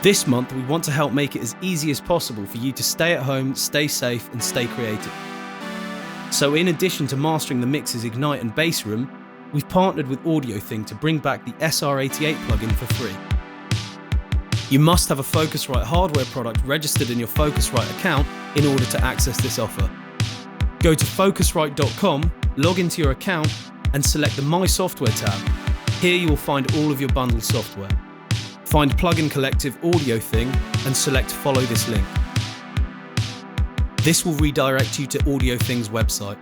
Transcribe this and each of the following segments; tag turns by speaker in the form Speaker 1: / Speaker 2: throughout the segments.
Speaker 1: This month, we want to help make it as easy as possible for you to stay at home, stay safe, and stay creative. So in addition to mastering the mixes Ignite and Bass Room, we've partnered with AudioThing to bring back the SR88 plugin for free. You must have a Focusrite hardware product registered in your Focusrite account in order to access this offer. Go to Focusrite.com, log into your account, and select the My Software tab. Here you will find all of your bundled software. Find Plugin Collective AudioThing and select Follow this link. This will redirect you to AudioThing's website.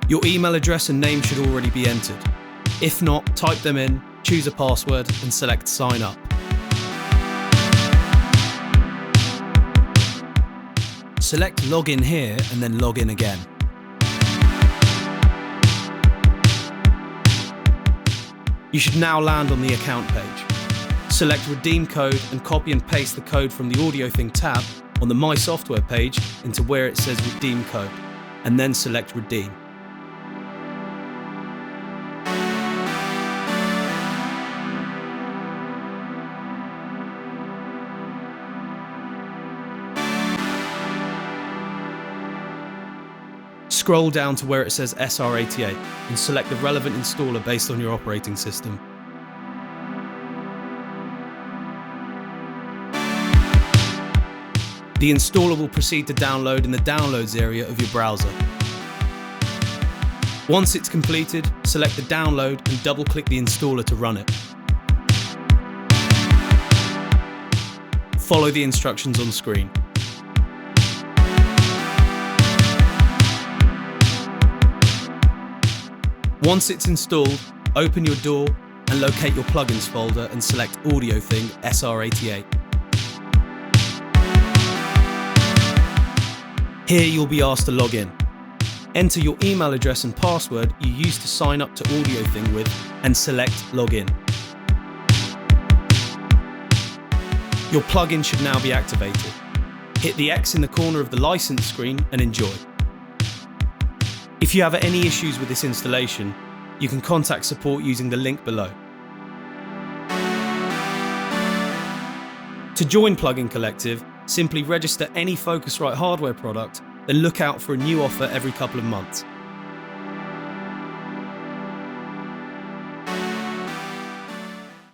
Speaker 1: Your email address and name should already be entered. If not, type them in, choose a password, and select Sign Up. Select Login here and then log in again. You should now land on the account page. Select Redeem Code and copy and paste the code from the AudioThing tab on the My Software page into where it says Redeem Code, and then select Redeem. Scroll down to where it says SR88 and select the relevant installer based on your operating system. The installer will proceed to download in the Downloads area of your browser. Once it's completed, select the download and double-click the installer to run it. Follow the instructions on screen. Once it's installed, open your door and locate your plugins folder and select AudioThing SR88. Here you'll be asked to log in. Enter your email address and password you used to sign up to AudioThing with and select Login. Your plugin should now be activated. Hit the X in the corner of the license screen and enjoy. If you have any issues with this installation, you can contact support using the link below. To join Plugin Collective, simply register any Focusrite hardware product, then look out for a new offer every couple of months.